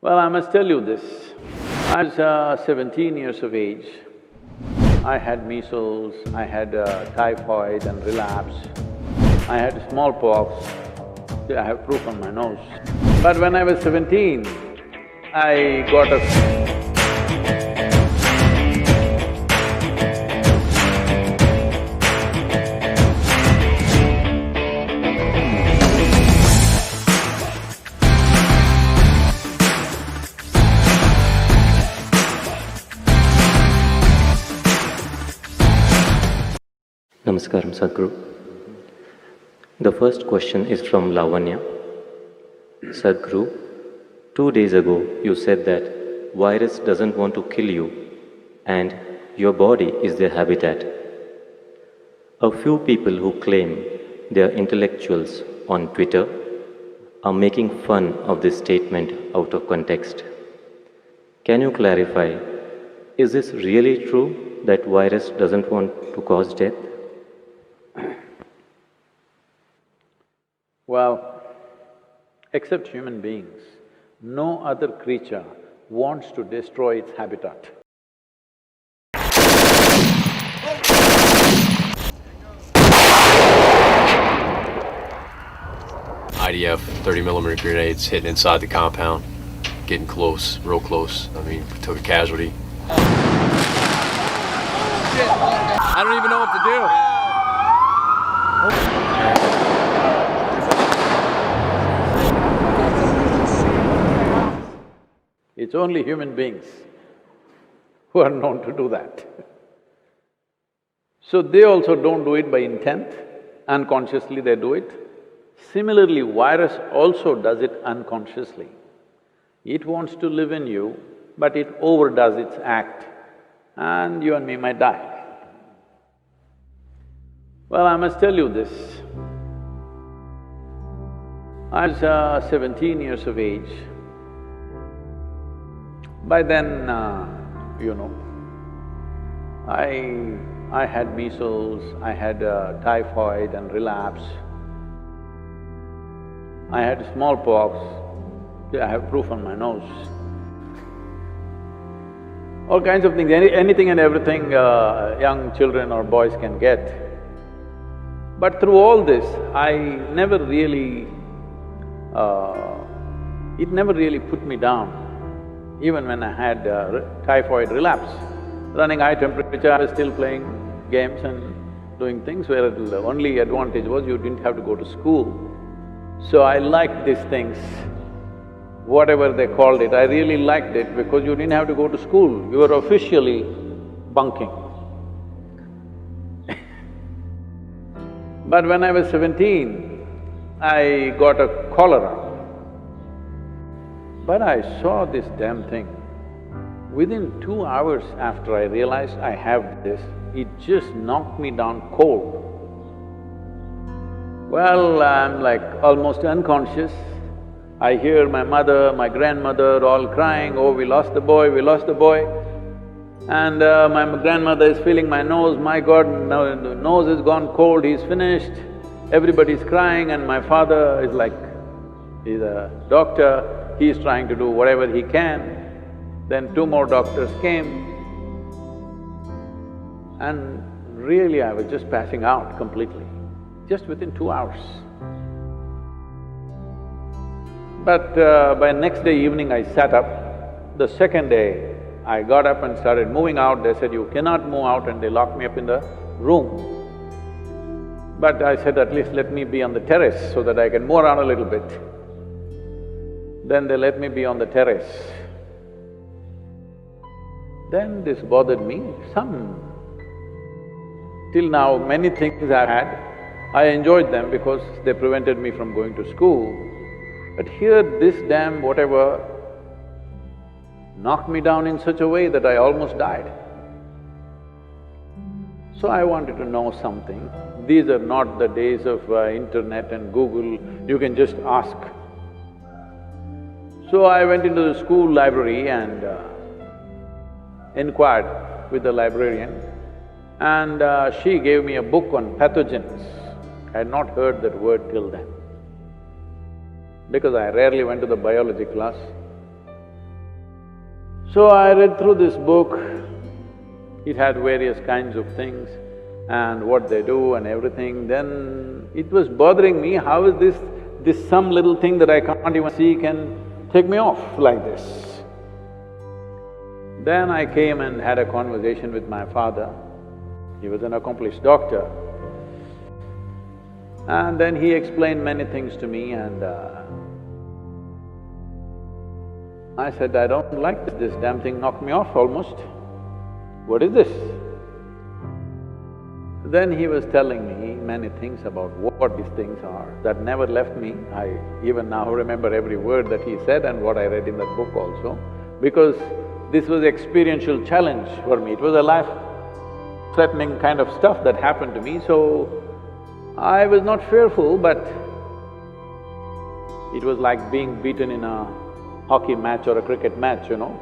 Well, I must tell you this. I was 17 years of age. I had measles, I had typhoid and relapse. I had smallpox. I have proof on my nose. But when I was 17, I got a… Namaskaram Sadhguru. The first question is from Lavanya. Sadhguru, 2 days ago you said that virus doesn't want to kill you and your body is their habitat. A few people who claim they are intellectuals on Twitter are making fun of this statement out of context. Can you clarify, is this really true that virus doesn't want to cause death? Well, except human beings, no other creature wants to destroy its habitat. IDF 30mm grenades hitting inside the compound, getting close, real close. I mean, we took a casualty. I don't even know what to do. It's only human beings who are known to do that. So they also don't do it by intent, unconsciously they do it. Similarly, virus also does it unconsciously. It wants to live in you, but it overdoes its act, and you and me might die. Well, I must tell you this. I was 17 years of age. By then, I had measles, I had typhoid and relapse. I had smallpox, I have proof on my nose. All kinds of things, anything and everything young children or boys can get. But through all this, it never really put me down. Even when I had typhoid relapse, running high temperature, I was still playing games and doing things where the only advantage was you didn't have to go to school. So I liked these things, whatever they called it, I really liked it because you didn't have to go to school, you were officially bunking. But when I was 17, I got a cholera. But I saw this damn thing. Within 2 hours after I realized I have this, it just knocked me down cold. Well, I'm like almost unconscious. I hear my mother, my grandmother all crying, oh, we lost the boy, we lost the boy. And my grandmother is feeling my nose, my God, no, the nose has gone cold, he's finished. Everybody's crying and my father is like, he's a doctor, he's trying to do whatever he can. Then 2 more doctors came and really I was just passing out completely, just within 2 hours. But by next day evening I sat up. The second day, I got up and started moving out. They said, you cannot move out, and they locked me up in the room. But I said, at least let me be on the terrace so that I can move around a little bit. Then they let me be on the terrace. Then this bothered me, till now many things I had, I enjoyed them because they prevented me from going to school. But here this damn whatever knocked me down in such a way that I almost died. So I wanted to know something. These are not the days of internet and Google, you can just ask. So I went into the school library and inquired with the librarian, and she gave me a book on pathogens. I had not heard that word till then, because I rarely went to the biology class. So I read through this book. It had various kinds of things and what they do and everything. Then it was bothering me, how is this some little thing that I can't even see can take me off like this. Then I came and had a conversation with my father. He was an accomplished doctor. And then he explained many things to me and I said, I don't like this damn thing knocked me off almost. What is this? Then he was telling me many things about what these things are that never left me. I even now remember every word that he said and what I read in that book also, because this was experiential challenge for me. It was a life-threatening kind of stuff that happened to me, so I was not fearful, but it was like being beaten in a hockey match or a cricket match, you know.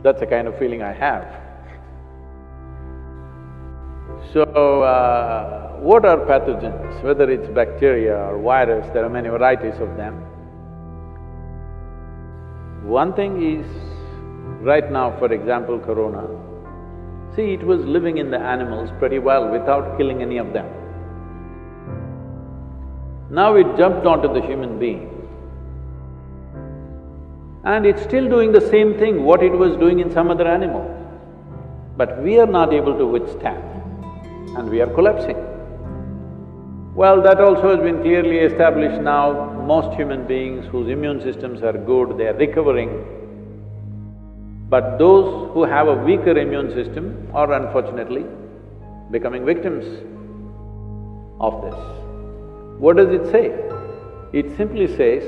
That's the kind of feeling I have. So, what are pathogens? Whether it's bacteria or virus, there are many varieties of them. One thing is, right now, for example, corona, see, it was living in the animals pretty well without killing any of them. Now it jumped onto the human being. And it's still doing the same thing what it was doing in some other animal. But we are not able to withstand and we are collapsing. Well, that also has been clearly established now. Most human beings whose immune systems are good, they are recovering. But those who have a weaker immune system are unfortunately becoming victims of this. What does it say? It simply says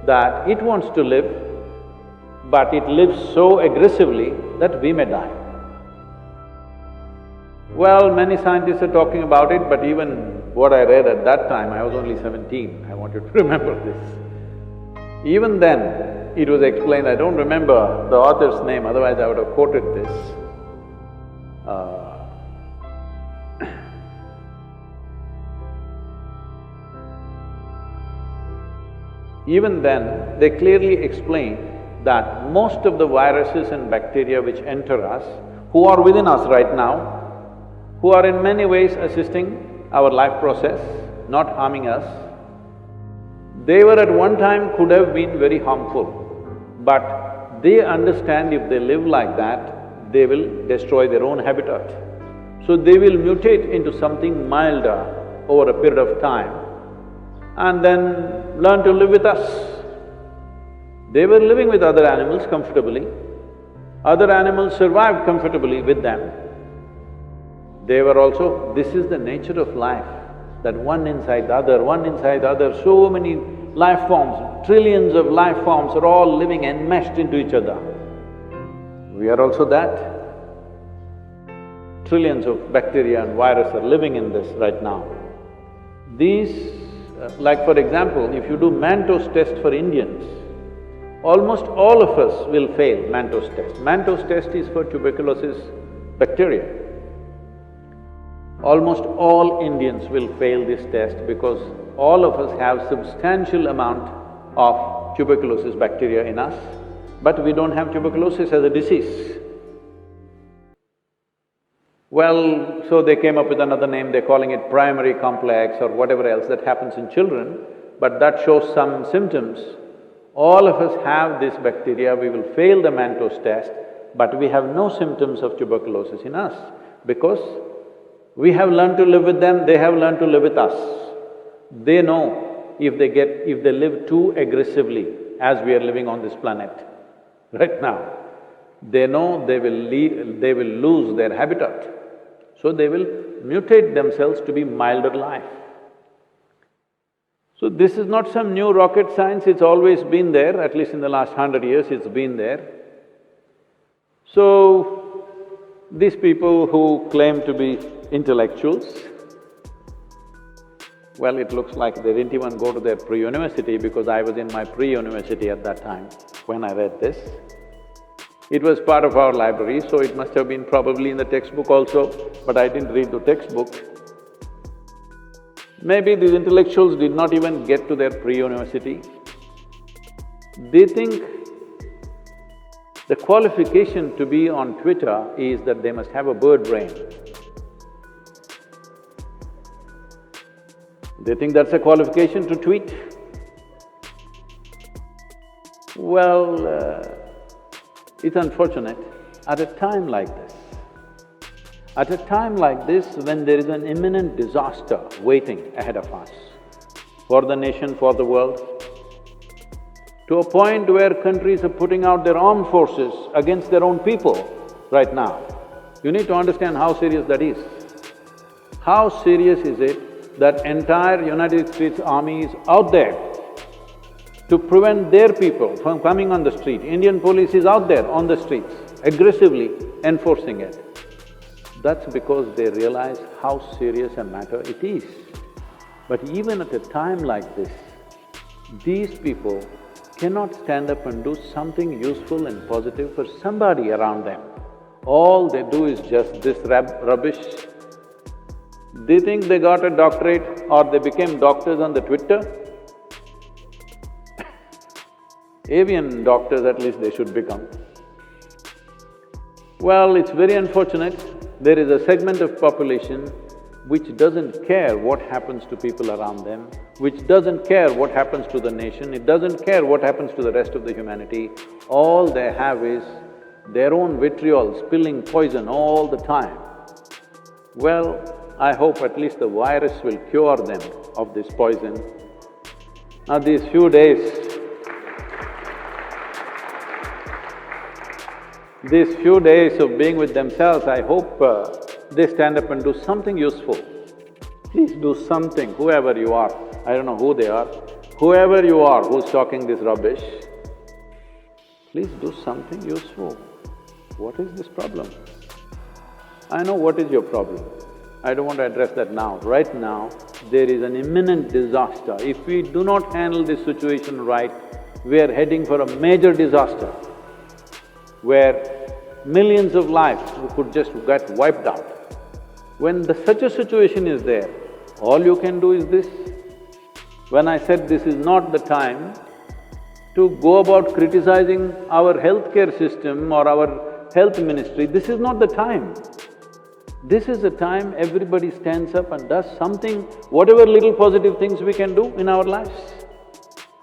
that it wants to live, but it lives so aggressively that we may die. Well, many scientists are talking about it, but even what I read at that time, I was only 17, I want you to remember this. Even then, it was explained, I don't remember the author's name, otherwise I would have quoted this. Even then, they clearly explain that most of the viruses and bacteria which enter us, who are within us right now, who are in many ways assisting our life process, not harming us, they were at one time could have been very harmful, but they understand if they live like that, they will destroy their own habitat. So they will mutate into something milder over a period of time and then learn to live with us. They were living with other animals comfortably. Other animals survived comfortably with them. They were also… This is the nature of life, that one inside the other, one inside the other, so many life forms, trillions of life forms are all living enmeshed into each other. We are also that. Trillions of bacteria and virus are living in this right now. These… like for example, if you do Mantoux test for Indians, almost all of us will fail Mantoux test. Mantoux test is for tuberculosis bacteria. Almost all Indians will fail this test because all of us have substantial amount of tuberculosis bacteria in us, but we don't have tuberculosis as a disease. Well, so they came up with another name, they're calling it primary complex or whatever else that happens in children, but that shows some symptoms. All of us have this bacteria, we will fail the Mantoux test, but we have no symptoms of tuberculosis in us because we have learned to live with them, they have learned to live with us. They know if they live too aggressively as we are living on this planet right now, they know they will lose their habitat. So they will mutate themselves to be milder life. So this is not some new rocket science, it's always been there, at least in the last 100 years it's been there. So, these people who claim to be intellectuals, well, it looks like they didn't even go to their pre-university because I was in my pre-university at that time when I read this. It was part of our library, so it must have been probably in the textbook also, but I didn't read the textbook. Maybe these intellectuals did not even get to their pre-university. They think The qualification to be on Twitter is that they must have a bird brain. They think that's a qualification to tweet? Well, it's unfortunate. At a time like this, when there is an imminent disaster waiting ahead of us, for the nation, for the world, to a point where countries are putting out their armed forces against their own people right now, you need to understand how serious that is. How serious is it that entire United States Army is out there to prevent their people from coming on the street? Indian police is out there on the streets, aggressively enforcing it. That's because they realize how serious a matter it is. But even at a time like this, these people cannot stand up and do something useful and positive for somebody around them. All they do is just this rubbish. They think they got a doctorate or they became doctors on the Twitter. Avian doctors at least they should become. Well, it's very unfortunate. There is a segment of population which doesn't care what happens to people around them, which doesn't care what happens to the nation, it doesn't care what happens to the rest of the humanity. All they have is their own vitriol spilling poison all the time. Well, I hope at least the virus will cure them of this poison. Now these few days of being with themselves, I hope they stand up and do something useful. Please do something, whoever you are. I don't know who they are. Whoever you are who's talking this rubbish, please do something useful. What is this problem? I know what is your problem. I don't want to address that now. Right now, there is an imminent disaster. If we do not handle this situation right, we are heading for a major disaster where millions of lives could just get wiped out. When such a situation is there, all you can do is this. When I said this is not the time to go about criticizing our healthcare system or our health ministry, this is not the time. This is the time everybody stands up and does something, whatever little positive things we can do in our lives.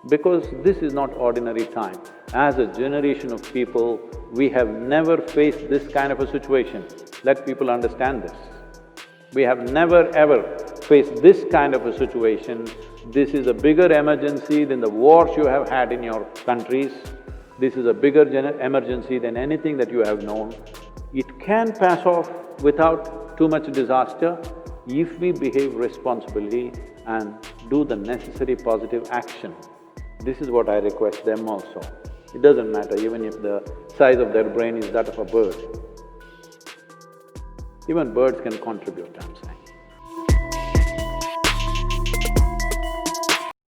Because this is not ordinary time. As a generation of people, we have never faced this kind of a situation. Let people understand this. We have never ever faced this kind of a situation. This is a bigger emergency than the wars you have had in your countries. This is a bigger emergency than anything that you have known. It can pass off without too much disaster if we behave responsibly and do the necessary positive action. This is what I request them also. It doesn't matter even if the size of their brain is that of a bird. Even birds can contribute, I'm saying.